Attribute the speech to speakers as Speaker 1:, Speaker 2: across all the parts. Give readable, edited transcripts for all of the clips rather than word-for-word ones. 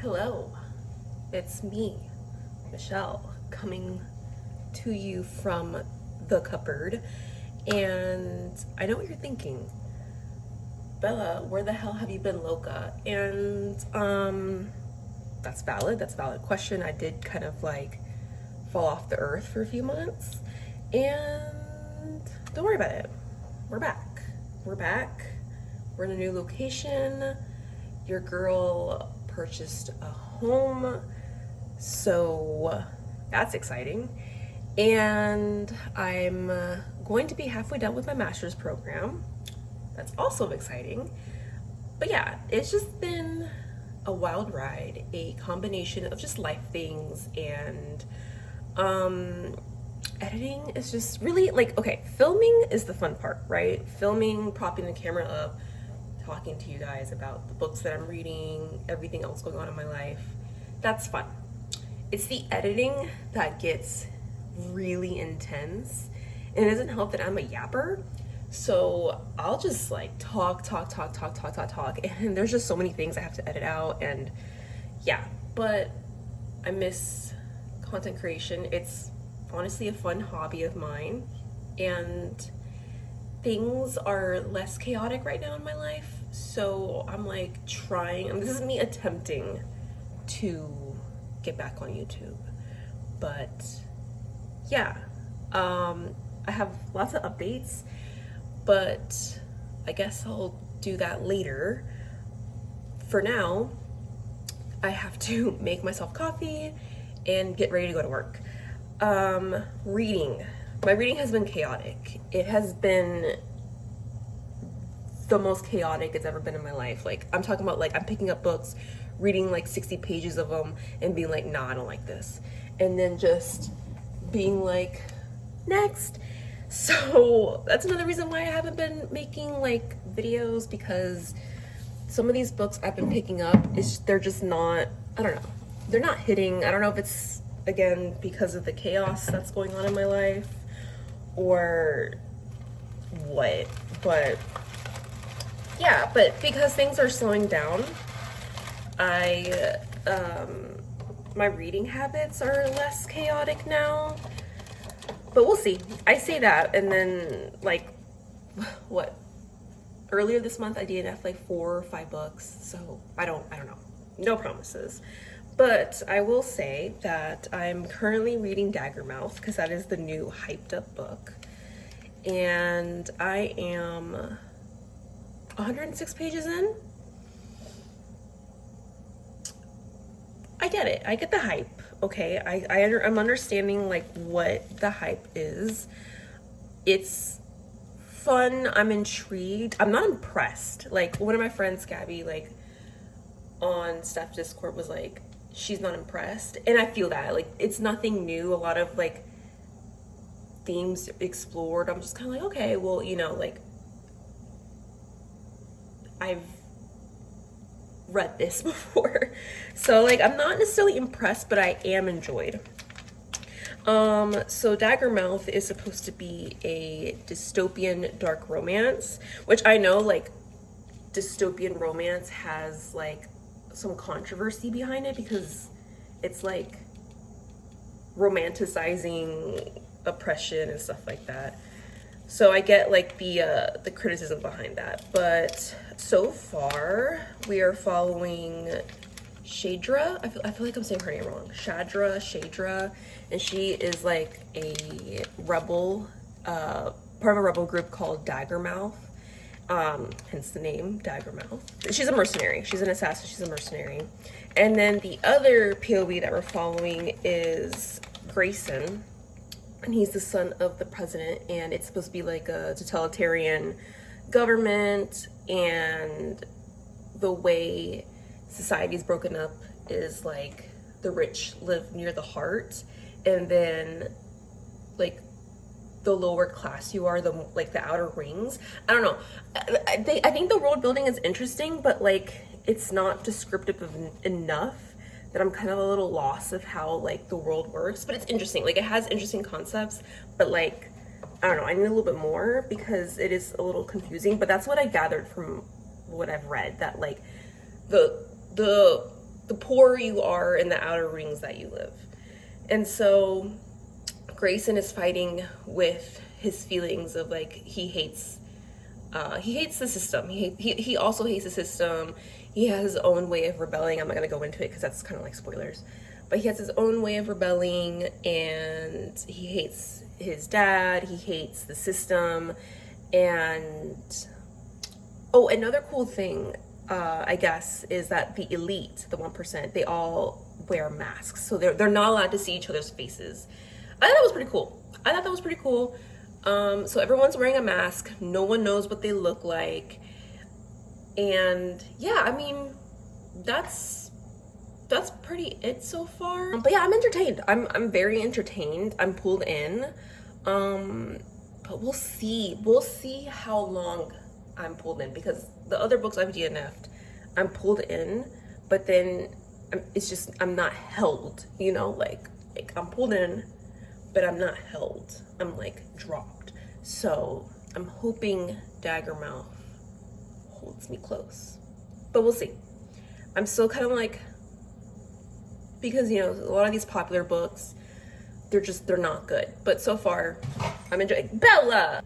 Speaker 1: Hello, it's me, Michelle, coming to you from the cupboard. And I know what you're thinking. Bella, where the hell have you been, loca? And that's valid. That's a valid question. I did kind of like fall off the earth for a few months. And don't worry about it. We're back. We're back. We're in a new location. Your girl purchased a home, so that's exciting. And I'm going to be halfway done with my master's program. That's also exciting. But yeah, it's just been a wild ride, a combination of just life things, and editing is just really like, okay, filming is the fun part, right? Filming, propping the camera up, talking to you guys about the books that I'm reading, everything else going on in my life. That's fun. It's the editing that gets really intense. And it doesn't help that I'm a yapper. So I'll just like talk. And there's just so many things I have to edit out. And yeah, but I miss content creation. It's honestly a fun hobby of mine. And things are less chaotic right now in my life, so I'm like trying, and this is me attempting to get back on YouTube. But yeah, I have lots of updates, but I guess I'll do that later. For now, I have to make myself coffee and get ready to go to work. Reading. My reading has been chaotic. It has been the most chaotic it's ever been in my life. Like, I'm talking about, like, I'm picking up books, reading like 60 pages of them, and being like, nah, I don't like this. And then just being like, next. So that's another reason why I haven't been making like videos, because some of these books I've been picking up, they're just not, I don't know. They're not hitting. I don't know if it's, again, because of the chaos that's going on in my life, or what, but yeah, but because things are slowing down, my reading habits are less chaotic now, but we'll see. I say that, and then like, what, earlier this month I DNF'd like 4 or 5 books, so I don't know, no promises. But I will say that I'm currently reading Daggermouth, because that is the new hyped up book. And I am 106 pages in. I get it. I get the hype. Okay. I'm understanding like what the hype is. It's fun. I'm intrigued. I'm not impressed. Like, one of my friends, Gabby, like on Steph Discord, was like, she's not impressed, and I feel that, like, it's nothing new. A lot of like themes explored. I'm just kind of like, okay, well, you know, like, I've read this before, so like I'm not necessarily impressed, but I am enjoyed. So Daggermouth is supposed to be a dystopian dark romance, which I know like dystopian romance has like some controversy behind it, because it's like romanticizing oppression and stuff like that. So I get like the criticism behind that. But so far we are following Shadra. I feel like I'm saying her name wrong. Shadra, and she is like a rebel, part of a rebel group called Daggermouth. Hence the name Daggermouth. She's a mercenary. She's an assassin. She's a mercenary. And then the other POV that we're following is Grayson, and he's the son of the president, and it's supposed to be like a totalitarian government, and the way society's broken up is like the rich live near the heart, and then like the lower class you are, the like the outer rings. I don't know. I think the world building is interesting, but like it's not descriptive enough that I'm kind of a little lost of how like the world works. But it's interesting. Like, it has interesting concepts, but like, I don't know, I need a little bit more because it is a little confusing. But that's what I gathered from what I've read, that like the the poorer you are in the outer rings that you live. And so Grayson is fighting with his feelings of like he hates the system. He also hates the system. He has his own way of rebelling. I'm not gonna go into it because that's kind of like spoilers. But he has his own way of rebelling, and he hates his dad. He hates the system, and oh, another cool thing, I guess, is that the elite, the 1%, they all wear masks, so they're not allowed to see each other's faces. I thought that was pretty cool. So everyone's wearing a mask. No one knows what they look like. And yeah, I mean, that's pretty it so far. But yeah, I'm entertained. I'm very entertained. I'm pulled in. But we'll see how long I'm pulled in, because the other books I've DNF'd, I'm pulled in, but then it's just I'm not held, you know, like I'm pulled in, but I'm not held. I'm like dropped. So I'm hoping Daggermouth holds me close, but we'll see. I'm still kind of like, because you know a lot of these popular books, they're not good, but so far I'm enjoying. Bella,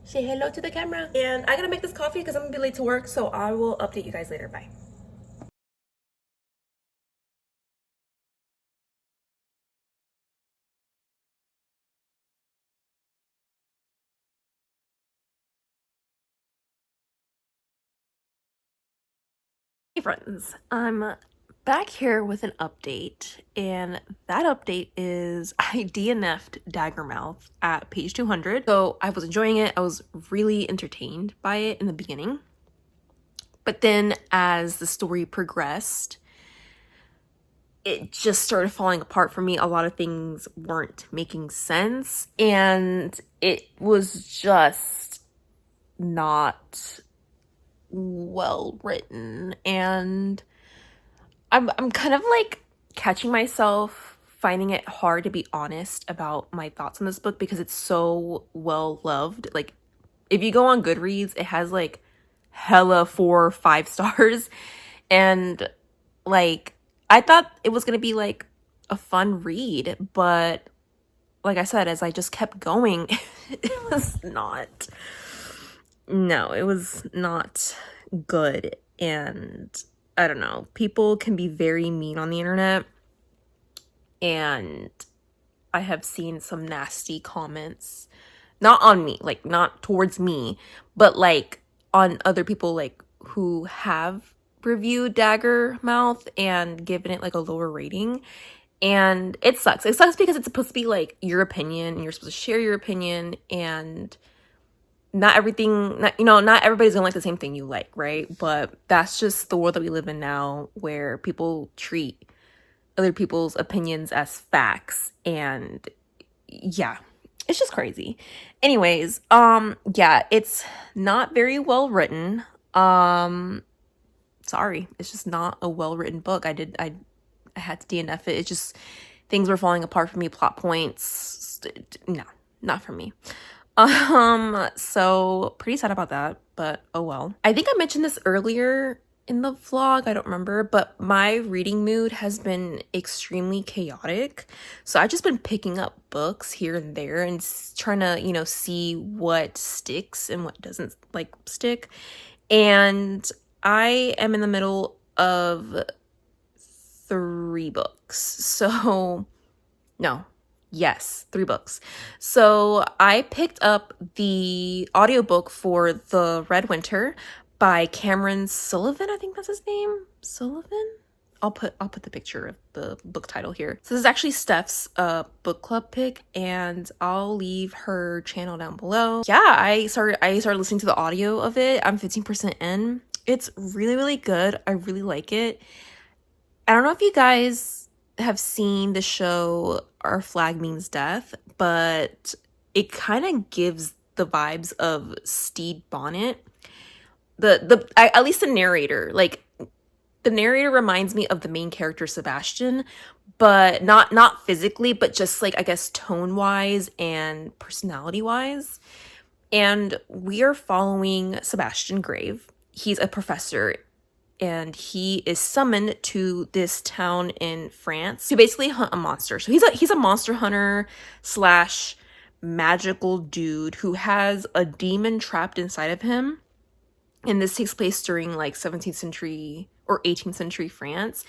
Speaker 1: say hello to the camera. And I gotta make this coffee because I'm gonna be late to work, so I will update you guys later. Bye. Hey friends, I'm back here with an update, and that update is I DNF'd Daggermouth at page 200. So I was enjoying it. I was really entertained by it in the beginning. But then as the story progressed, it just started falling apart for me. A lot of things weren't making sense, and it was just not well written. And I'm kind of like catching myself finding it hard to be honest about my thoughts on this book because it's so well loved. Like, if you go on Goodreads, it has like hella 4 or 5 stars, and like I thought it was gonna be like a fun read, but like I said, as I just kept going, it was not. No, it was not good. And I don't know, people can be very mean on the internet, and I have seen some nasty comments, not on me, like not towards me, but like on other people like who have reviewed Daggermouth and given it like a lower rating. And it sucks. It sucks because it's supposed to be like your opinion, and you're supposed to share your opinion, and not everybody's gonna like the same thing you like, right? But that's just the world that we live in now, where people treat other people's opinions as facts. And yeah, it's just crazy. Anyways, yeah, it's not very well written. Sorry, it's just not a well written book. I had to DNF it. It's just things were falling apart for me, plot points. No, not for me. So pretty sad about that, but oh well. I think I mentioned this earlier in the vlog, I don't remember, but my reading mood has been extremely chaotic. So I've just been picking up books here and there and trying to, you know, see what sticks and what doesn't like stick. And I am in the middle of 3 books. So no. Yes, 3 books. So I picked up the audiobook for The Red Winter by Cameron Sullivan. I think that's his name. Sullivan? I'll put the picture of the book title here. So this is actually Steph's book club pick, and I'll leave her channel down below. Yeah, I started listening to the audio of it. I'm 15% in. It's really, really good. I really like it. I don't know if you guys have seen the show Our Flag Means Death, but it kind of gives the vibes of Stede Bonnet. At least the narrator, like the narrator reminds me of the main character Sebastian, but not physically, but just like I guess tone wise and personality wise. And we are following Sebastian Grave. He's a professor and he is summoned to this town in France to basically hunt a monster. So he's a monster hunter slash magical dude who has a demon trapped inside of him. And this takes place during like 17th century or 18th century France.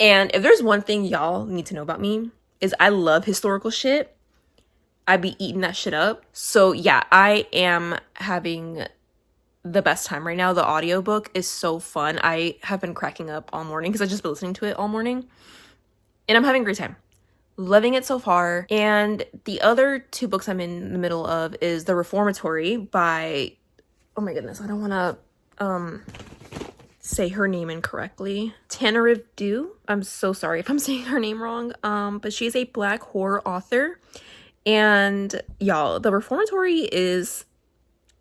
Speaker 1: And if there's one thing y'all need to know about me, is I love historical shit. I be eating that shit up. So yeah, I am having the best time right now. The audiobook is so fun. I have been cracking up all morning because I've just been listening to it all morning. And I'm having a great time. Loving it so far. And the other two books I'm in the middle of is The Reformatory by, oh my goodness, I don't want to say her name incorrectly. Tanariv Due. I'm so sorry if I'm saying her name wrong. But she's a Black horror author. And y'all, The Reformatory is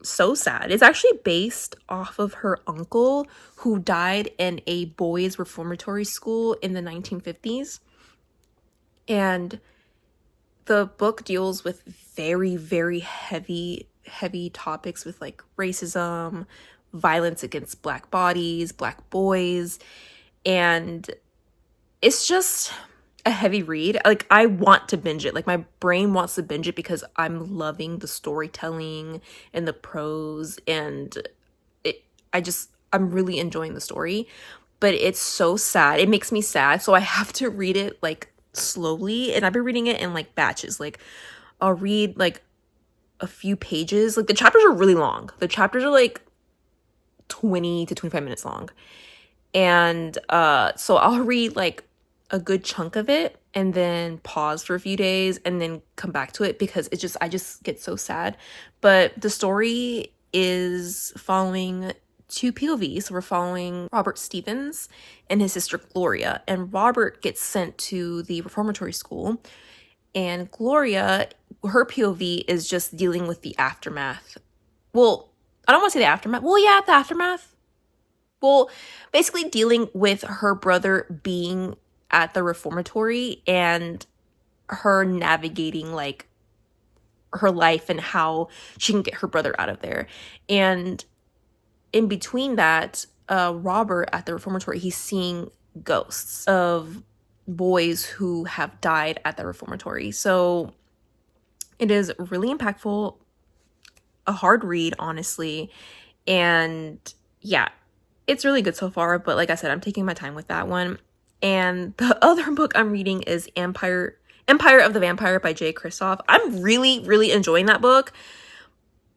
Speaker 1: so sad. It's actually based off of her uncle who died in a boys' reformatory school in the 1950s. And the book deals with very, very heavy topics with like racism, violence against Black bodies, Black boys, and it's just a heavy read. Like, I want to binge it. Like, my brain wants to binge it because I'm loving the storytelling and the prose, and I'm really enjoying the story. But it's so sad. It makes me sad, so I have to read it like slowly, and I've been reading it in like batches. Like, I'll read like a few pages. Like, the chapters are really long. The chapters are like 20 to 25 minutes long. And so I'll read like a good chunk of it and then pause for a few days and then come back to it because I just get so sad. But the story is following two POVs. So we're following Robert Stevens and his sister Gloria. And Robert gets sent to the reformatory school. And Gloria, her POV is just dealing with the aftermath. Well, I don't want to say the aftermath. Well, yeah, the aftermath. Well, basically dealing with her brother being at the reformatory and her navigating like her life and how she can get her brother out of there. And in between that, Robert at the reformatory, he's seeing ghosts of boys who have died at the reformatory. So it is really impactful, a hard read, honestly. And yeah, it's really good so far. But like I said, I'm taking my time with that one. And the other book I'm reading is Empire of the Vampire by Jay Kristoff. I'm really, really enjoying that book.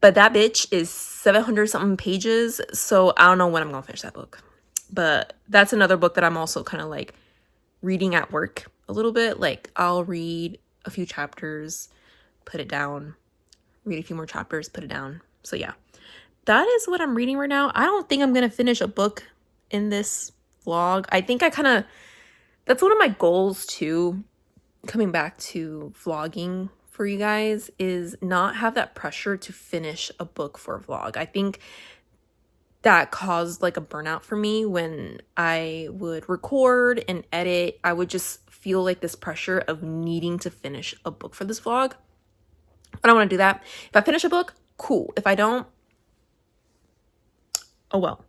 Speaker 1: But that bitch is 700 something pages. So I don't know when I'm going to finish that book. But that's another book that I'm also kind of like reading at work a little bit. Like, I'll read a few chapters, put it down, read a few more chapters, put it down. So yeah, that is what I'm reading right now. I don't think I'm going to finish a book in this vlog. I think that's one of my goals too, coming back to vlogging for you guys, is not have that pressure to finish a book for a vlog. I think that caused like a burnout for me when I would record and edit. I would just feel like this pressure of needing to finish a book for this vlog. I don't want to do that. If I finish a book, cool. If I don't, oh well.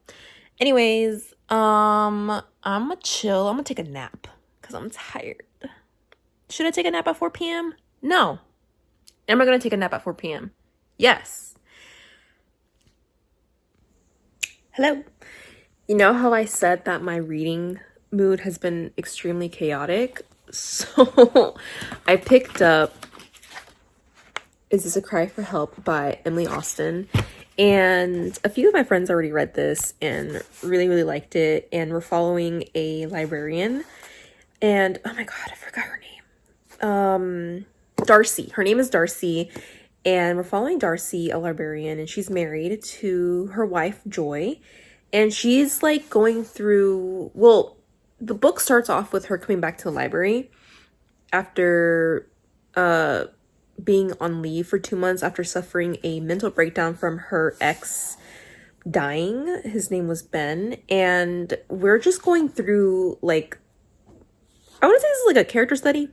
Speaker 1: Anyways, I'm gonna chill. I'm gonna take a nap because I'm tired. Should I take a nap at 4 p.m.? No. Am I gonna take a nap at 4 p.m.? Yes. Hello. You know how I said that my reading mood has been extremely chaotic? So I picked up Is This a Cry for Help by Emily Austen. And a few of my friends already read this and really, really liked it. And we're following a librarian. And, oh my God, I forgot her name. Darcy. Her name is Darcy. And we're following Darcy, a librarian. And she's married to her wife, Joy. And she's, like, going through... Well, the book starts off with her coming back to the library after... being on leave for 2 months after suffering a mental breakdown from her ex dying. His name was Ben. And we're just going through, like, I want to say this is like a character study.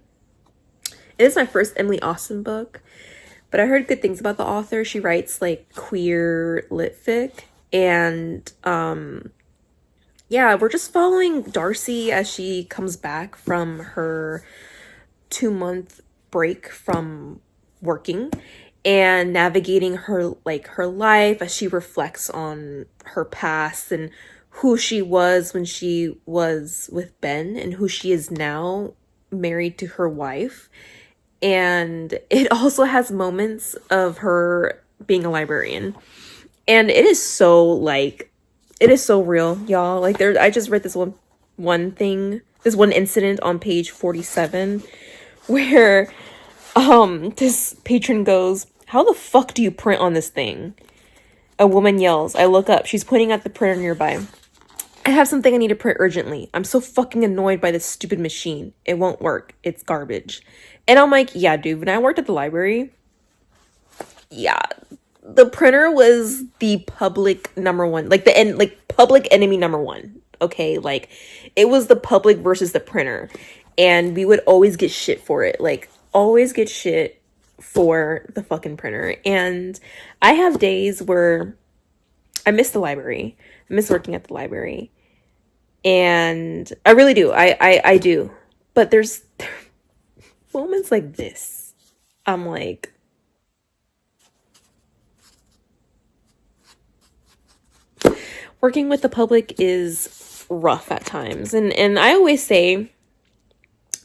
Speaker 1: It is my first Emily Austen book, but I heard good things about the author. She writes like queer lit fic, and yeah, we're just following Darcy as she comes back from her 2-month break from working and navigating her life as she reflects on her past and who she was when she was with Ben and who she is now, married to her wife. And it also has moments of her being a librarian. And it is so like, it is so real, y'all. Like there, I just read this one thing, this one incident on page 47 where this patron goes, "How the fuck do you print on this thing?" A woman yells. I look up. She's pointing at the printer nearby. "I have something I need to print urgently. I'm so fucking annoyed by this stupid machine. It won't work. It's garbage." And I'm like, yeah, dude, when I worked at the library, yeah, the printer was the public number one, like public enemy number one. Okay, like it was the public versus the printer, and we would always get shit for it. Like always get shit for the fucking printer. And I have days where I miss the library. I miss working at the library, and I really do. I do. But there's moments like this. I'm like, working with the public is rough at times. And I always say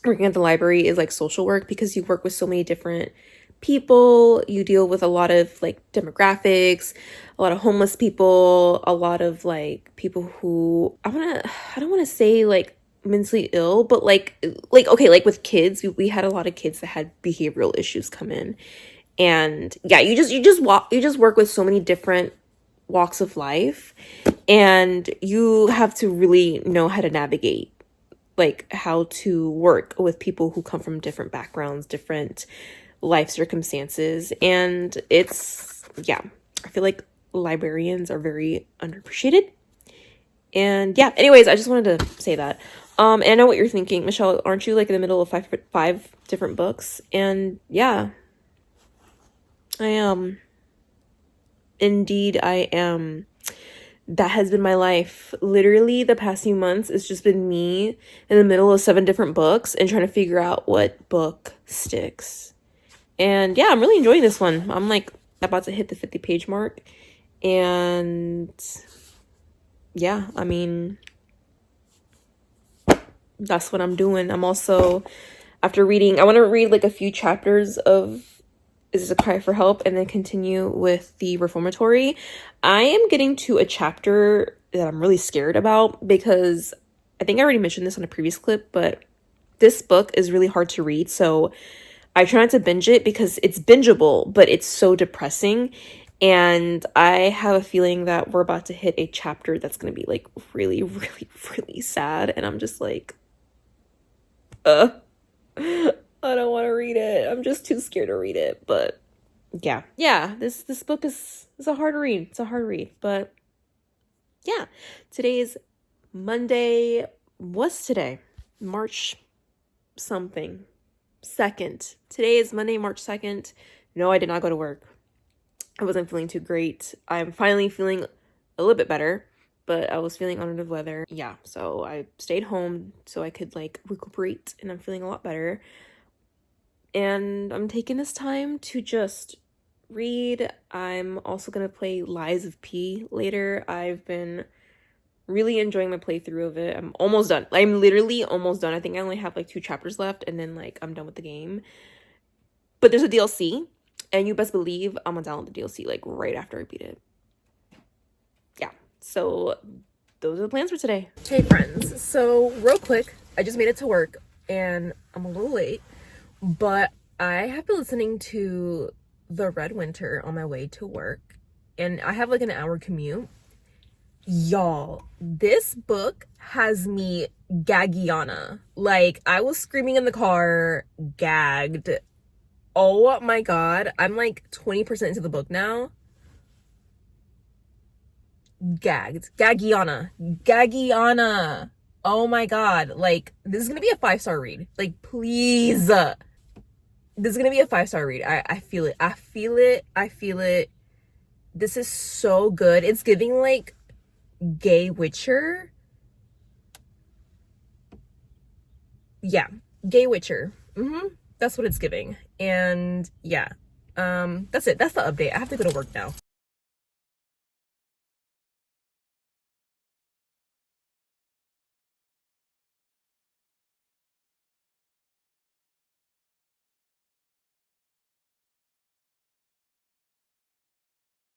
Speaker 1: working at the library is like social work because you work with so many different people. You deal with a lot of like demographics, a lot of homeless people, a lot of like people who I don't want to say like mentally ill, but like okay, like with kids, we had a lot of kids that had behavioral issues come in. And yeah, you just work with so many different walks of life, and you have to really know how to navigate, like how to work with people who come from different backgrounds, different life circumstances. And it's, yeah, I feel like librarians are very underappreciated. And yeah, anyways, I just wanted to say that. And I know what you're thinking, Michelle, aren't you like in the middle of five different books? And yeah, I am. Indeed, I am. That has been my life. Literally, the past few months, it's just been me in the middle of 7 different books and trying to figure out what book sticks. And yeah, I'm really enjoying this one. I'm like about to hit the 50-page mark. And yeah, I mean, that's what I'm doing. I'm also, after reading, I want to read like a few chapters of Is This a Cry for Help and then continue with the Reformatory. I am getting to a chapter that I'm really scared about because I think I already mentioned this on a previous clip, but this book is really hard to read. So I try not to binge it because it's bingeable, but it's so depressing. And I have a feeling that we're about to hit a chapter that's going to be like really, really, really sad. And I'm just like, I don't want to read it. I'm just too scared to read it. But yeah, this book is a hard read. It's a hard read. But yeah, today is Monday. What's today? March something. 2nd. Today is Monday, March 2nd. No, I did not go to work. I wasn't feeling too great. I'm finally feeling a little bit better, but I was feeling under the weather. Yeah, so I stayed home so I could like recuperate, and I'm feeling a lot better. And I'm taking this time to just read. I'm also going to play Lies of P later. I've been really enjoying my playthrough of it. I'm almost done. I'm literally almost done. I think I only have like 2 chapters left, and then like I'm done with the game. But there's a DLC, and you best believe I'm gonna download the DLC like right after I beat it. Yeah, so those are the plans for today. Hey friends, so real quick, I just made it to work and I'm a little late, but I have been listening to The Red Winter on my way to work, and I have like an hour commute. Y'all, this book has me gaggiana. Like, I was screaming in the car, gagged. Oh my god, I'm like 20% into the book now. Gagged. Gaggiana. Oh my god, like, this is gonna be a 5-star read. Like, please. This is gonna be a 5-star read. I feel it. I feel it. This is so good. It's giving like gay Witcher, yeah, Gay Witcher. That's what it's giving. And yeah, that's it. That's the update. I have to go to work now.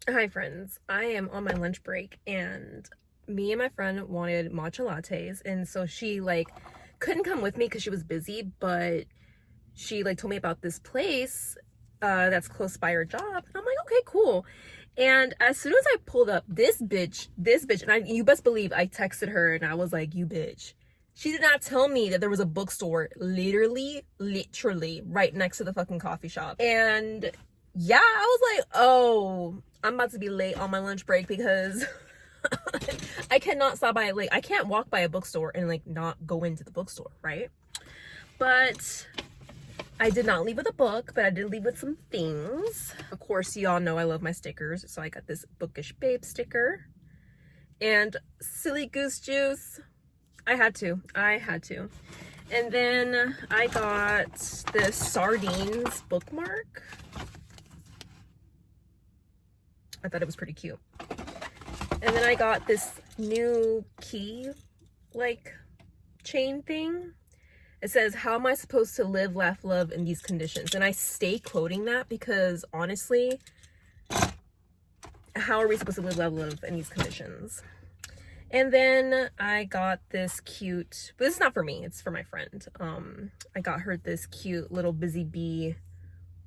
Speaker 1: Hi friends, I am on my lunch break and me and my friend wanted matcha lattes, and so she like couldn't come with me because she was busy, but she like told me about this place that's close by her job, and I'm like, okay, cool. And as soon as I pulled up, this bitch, and you best believe I texted her and I was like, you bitch. She did not tell me that there was a bookstore literally right next to the fucking coffee shop. And yeah, I was like, oh, I'm about to be late on my lunch break because I cannot stop by like I can't walk by a bookstore and like not go into the bookstore, right? But I did not leave with a book, but I did leave with some things. Of course, y'all know I love my stickers, so I got this Bookish Babe sticker and Silly Goose Juice. I had to. And then I got this sardines bookmark. I thought it was pretty cute. And then I got this new key, like, chain thing. It says, how am I supposed to live, laugh, love in these conditions? And I stay quoting that because, honestly, how are we supposed to live, laugh, love in these conditions? And then I got this cute, but this is not for me, it's for my friend. I got her this cute little busy bee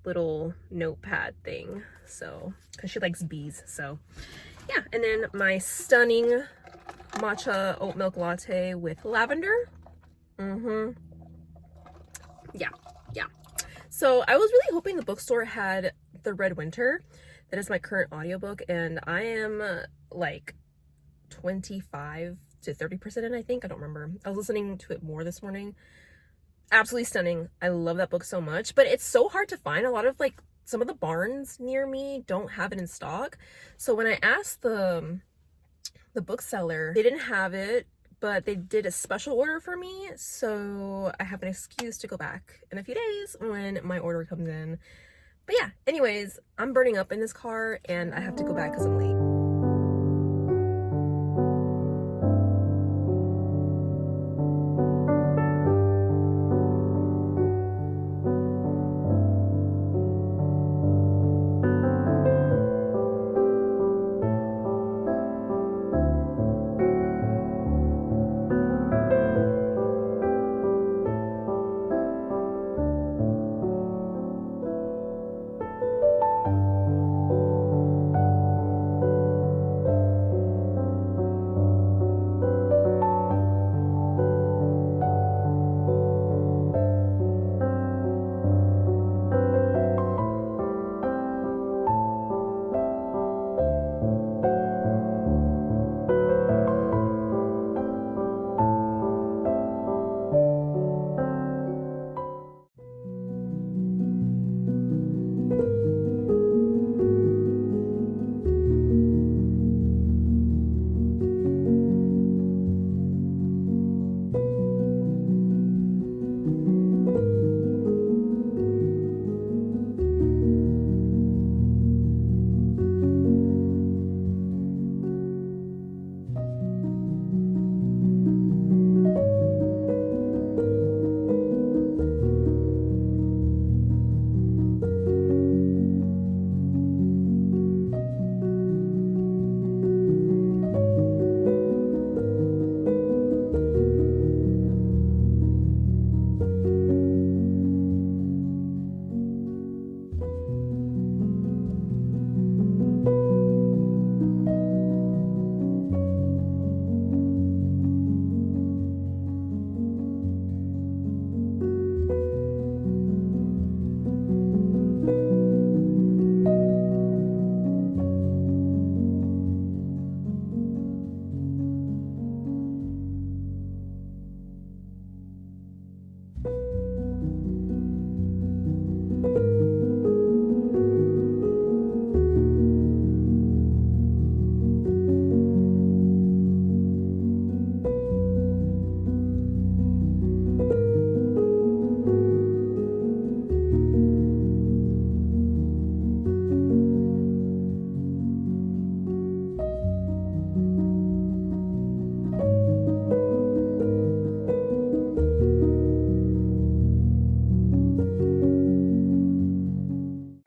Speaker 1: little notepad thing, so because she likes bees. So yeah, and then my stunning matcha oat milk latte with lavender. Yeah. So I was really hoping the bookstore had The Red Winter. That is my current audiobook, and I am like 25 to 30% in, I think. I don't remember. I was listening to it more this morning. Absolutely stunning. I love that book so much, but it's so hard to find. A lot of like some of the barns near me don't have it in stock. So when I asked the bookseller, they didn't have it, but they did a special order for me. So I have an excuse to go back in a few days when my order comes in. But yeah, anyways, I'm burning up in this car and I have to go back because I'm late.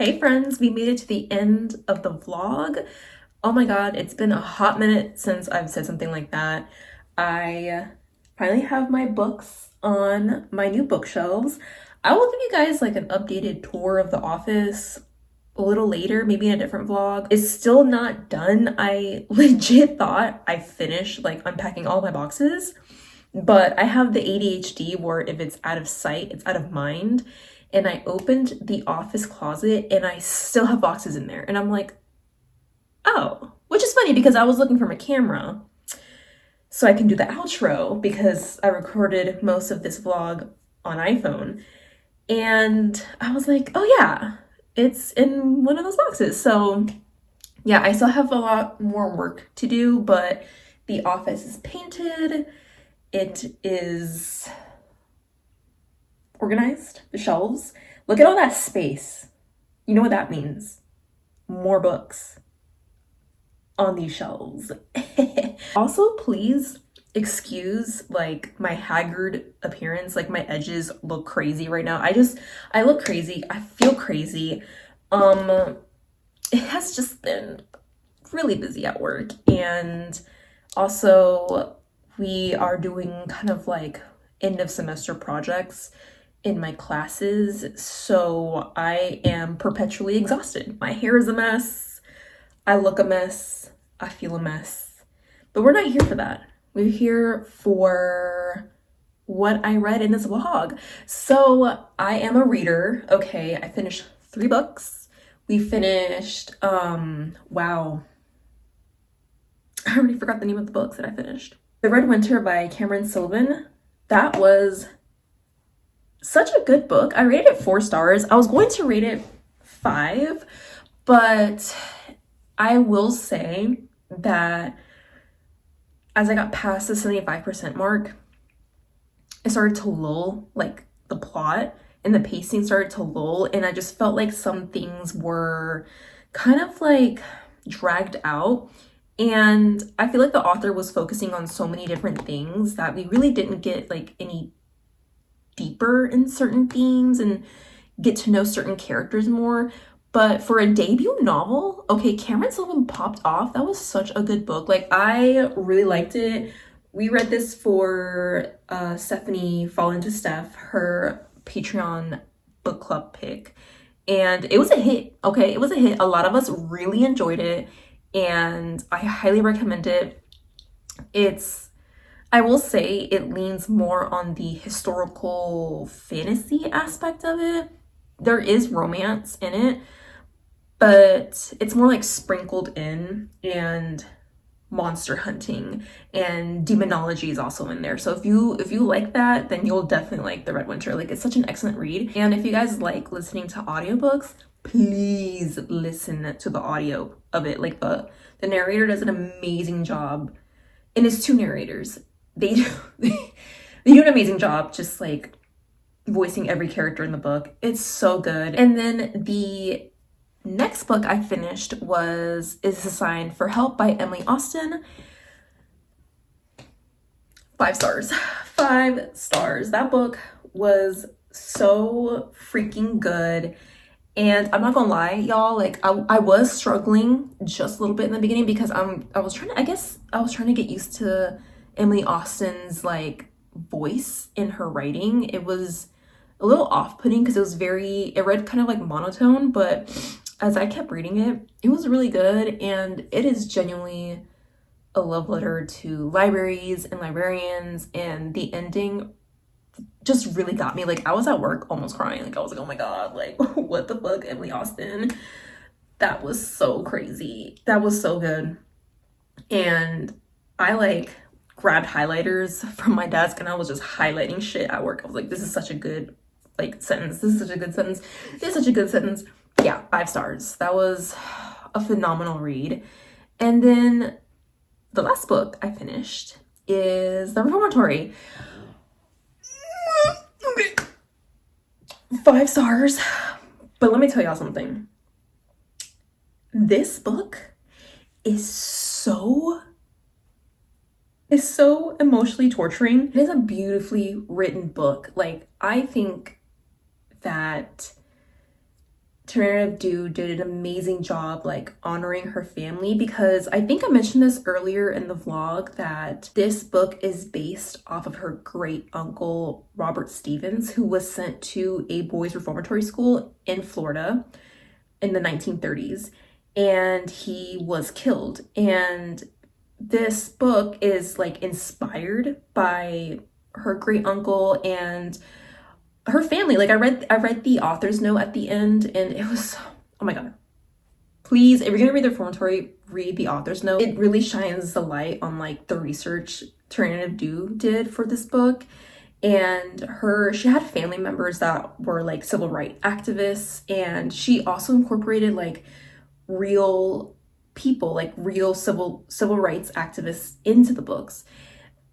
Speaker 1: Hey friends, we made it to the end of the vlog. Oh my god, it's been a hot minute since I've said something like that. I finally have my books on my new bookshelves. I will give you guys like an updated tour of the office a little later, maybe in a different vlog. It's still not done. I legit thought I finished like unpacking all my boxes, but I have the ADHD where if it's out of sight, it's out of mind. And I opened the office closet and I still have boxes in there. And I'm like, oh, which is funny because I was looking for my camera so I can do the outro because I recorded most of this vlog on iPhone. And I was like, oh yeah, it's in one of those boxes. So yeah, I still have a lot more work to do, but the office is painted. It is organized, the shelves. Look at all that space. You know what that means? More books on these shelves. Also, please excuse like my haggard appearance. Like my edges look crazy right now. I look crazy. I feel crazy. It has just been really busy at work, and also we are doing kind of like end of semester projects in my classes, so I am perpetually exhausted. My hair is a mess, I look a mess, I feel a mess, but we're not here for that. We're here for what I read in this vlog. So I am a reader. Okay, I finished 3 books. We finished wow, I already forgot the name of the books that I finished. The Red Winter by Cameron Sylvan. That was such a good book. I rated it 4 stars. I was going to rate it 5, but I will say that as I got past the 75% mark, it started to lull, like the plot and the pacing started to lull, and I just felt like some things were kind of like dragged out. And I feel like the author was focusing on so many different things that we really didn't get like any deeper in certain themes and get to know certain characters more. But for a debut novel, okay, Cameron Sylvan popped off. That was such a good book. Like, I really liked it. We read this for Stephanie Fall Into Steph, her Patreon book club pick. And it was a hit, okay? It was a hit. A lot of us really enjoyed it, and I highly recommend it. I will say it leans more on the historical fantasy aspect of it. There is romance in it, but it's more like sprinkled in, and monster hunting and demonology is also in there. So if you like that, then you'll definitely like The Red Winter. Like, it's such an excellent read. And if you guys like listening to audiobooks, please listen to the audio of it. Like, the narrator does an amazing job, and it's 2 narrators. They do an amazing job just like voicing every character in the book. It's so good. And then the next book I finished Is This a Sign for Help by Emily Austen. 5 stars. 5 stars. That book was so freaking good. And I'm not gonna lie, y'all, like I was struggling just a little bit in the beginning because I was trying to get used to Emily Austen's like voice in her writing. It was a little off-putting because it read kind of like monotone, but as I kept reading it, it was really good, and it is genuinely a love letter to libraries and librarians, and the ending just really got me. Like, I was at work almost crying. Like, I was like, oh my god, like what the fuck, Emily Austen? That was so crazy. That was so good. And I like grabbed highlighters from my desk and I was just highlighting shit at work. I was like, this is such a good like sentence. This is such a good sentence. This is such a good sentence. Yeah, 5 stars. That was a phenomenal read. And then the last book I finished is The Reformatory. Okay. 5 stars. But let me tell y'all something. This book is so emotionally torturing. It is a beautifully written book. Like, I think that Tarana Dew did an amazing job like honoring her family, because I think I mentioned this earlier in the vlog that this book is based off of her great uncle Robert Stevens, who was sent to a boys reformatory school in Florida in the 1930s, and he was killed. And this book is like inspired by her great uncle and her family. Like I read the author's note at the end, and it was, oh my god. Please, if you're gonna read the reformatory, read the author's note. It really shines the light on like the research Tarana Dew did for this book. And she had family members that were like civil rights activists, and she also incorporated like real people, like real civil rights activists into the books.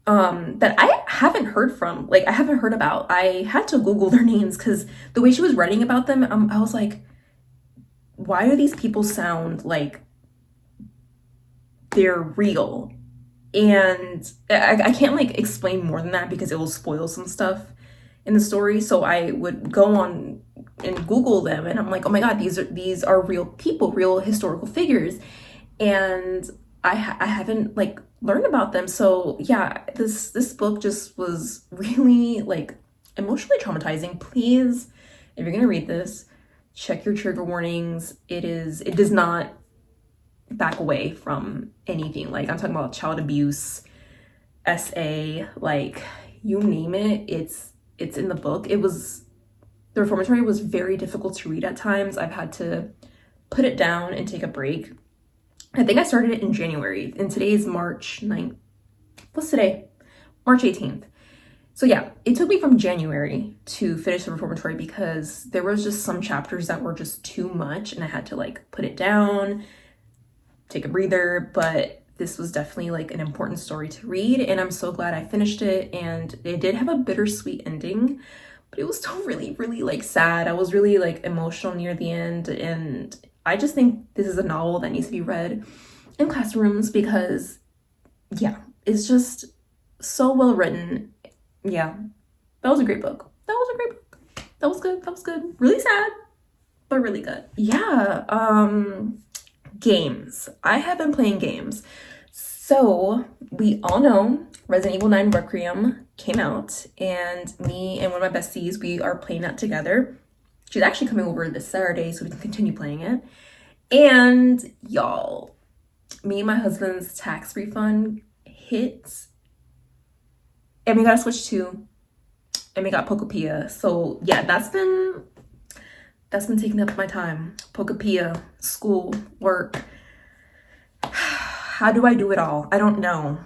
Speaker 1: That I haven't heard from, like I haven't heard about. I had to Google their names because the way she was writing about them, I was like, why do these people sound like they're real? And I can't like explain more than that because it will spoil some stuff in the story. So I would go on and Google them, and I'm like, oh my god, these are real people, real historical figures, and I haven't like learned about them. So yeah, this book just was really like emotionally traumatizing. Please, if you're gonna read this, check your trigger warnings. It does not back away from anything. Like I'm talking about child abuse, SA, like you name it, it's in the book. The reformatory was very difficult to read at times. I've had to put it down and take a break. I think I started it in January, and today is March 9th. What's today? March 18th. So yeah, it took me from January to finish the reformatory because there was just some chapters that were just too much, and I had to like put it down, take a breather. But this was definitely like an important story to read, and I'm so glad I finished it. And it did have a bittersweet ending, but it was still really, really like sad. I was really like emotional near the end, and I just think this is a novel that needs to be read in classrooms because yeah, it's just so well written. Yeah, that was a great book. That was a great book. That was good. That was good. Really sad, but really good. Yeah, games. I have been playing games. So we all know Resident Evil 9 Requiem came out, and me and one of my besties, we are playing that together. She's actually coming over this Saturday so we can continue playing it. And y'all, me and my husband's tax refund hit, and we got a Switch 2, and we got Pokepia. So yeah, that's been taking up my time. Pokepia, school, work. How do I do it all? I don't know.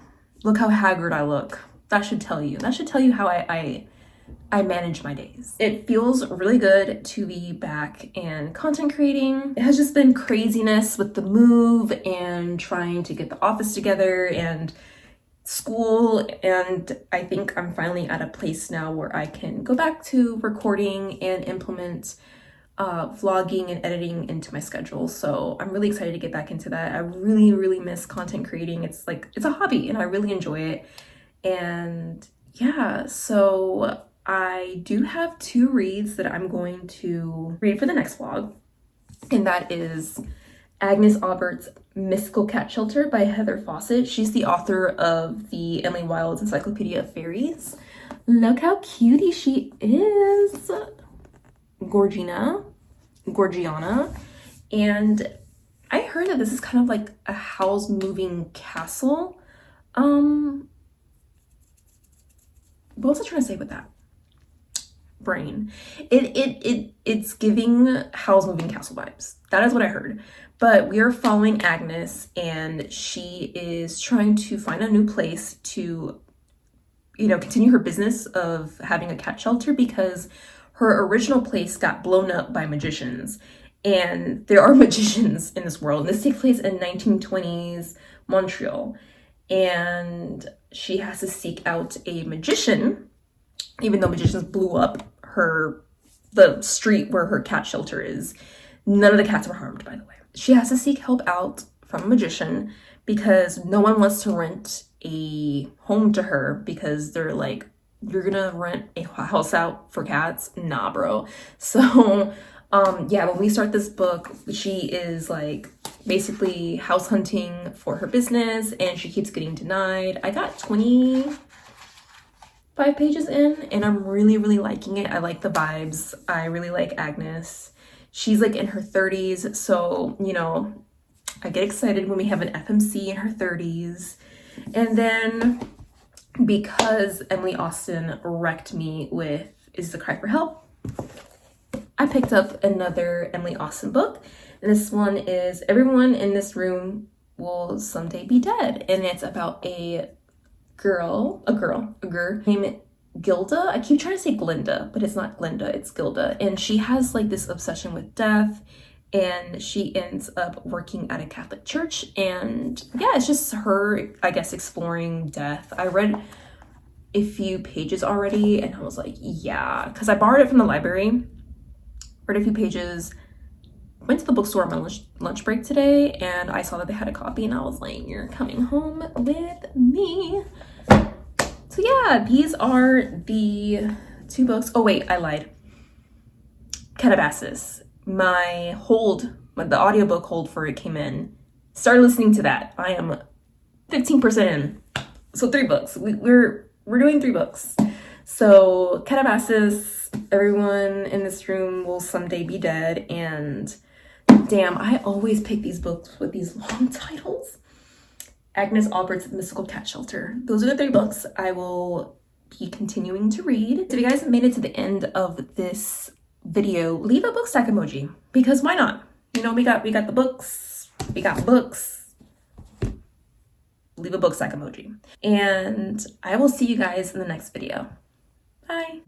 Speaker 1: Look how haggard I look. That should tell you. That should tell you how I manage my days. It feels really good to be back and content creating. It has just been craziness with the move and trying to get the office together and school, and I think I'm finally at a place now where I can go back to recording and implement vlogging and editing into my schedule. So I'm really excited to get back into that. I really miss content creating. It's a hobby and I really enjoy it. And yeah, so I do have 2 reads that I'm going to read for the next vlog, and that is Agnes Aubert's Mystical Cat Shelter by Heather Fawcett. She's the author of the Emily Wilde's Encyclopedia of Fairies. Look how cutie she is. Gorgiana. And I heard that this is kind of like a house moving castle. What was I trying to say with that? Brain. It's giving house moving castle vibes. That is what I heard. But we are following Agnes, and she is trying to find a new place to, continue her business of having a cat shelter, because her original place got blown up by magicians. And there are magicians in this world. And this takes place in 1920s Montreal. And she has to seek out a magician, even though magicians blew up the street where her cat shelter is. None of the cats were harmed, by the way. She has to seek help out from a magician because no one wants to rent a home to her, because they're like, you're gonna rent a house out for cats? Nah, bro. So
Speaker 2: Yeah, when we start this book, she is like basically house hunting for her business and she keeps getting denied. I got 25 pages in and I'm really, really liking it. I like the vibes. I really like Agnes. She's like in her 30s, so, you know, I get excited when we have an FMC in her 30s. And then because Emily Austen wrecked me with Is the Cry for Help, I picked up another Emily Austen book. And this one is Everyone in This Room Will Someday Be Dead. And it's about a girl named Gilda. I keep trying to say Glinda, but it's not Glinda, it's Gilda. And she has like this obsession with death. And she ends up working at a Catholic church. And yeah, it's just her, I guess, exploring death. I read a few pages already and I was like, yeah, because I borrowed it from the library, read a few pages, went to the bookstore on my lunch break today and I saw that they had a copy and I was like, you're coming home with me. So yeah, these are the 2 books. Oh wait, I lied. Calabasas. The audiobook hold for it came in. Started listening to that. I am 15% in. So 3 books. We're doing 3 books. So Calabasas, Everyone in This Room Will Someday Be Dead, and damn, I always pick these books with these long titles. Agnes Albert's Mystical Cat Shelter. Those are the 3 books I will be continuing to read. So if you guys have made it to the end of this video, leave a book stack emoji, because why not? You know, we got the books, we got books. Leave a book stack emoji. And I will see you guys in the next video. Bye.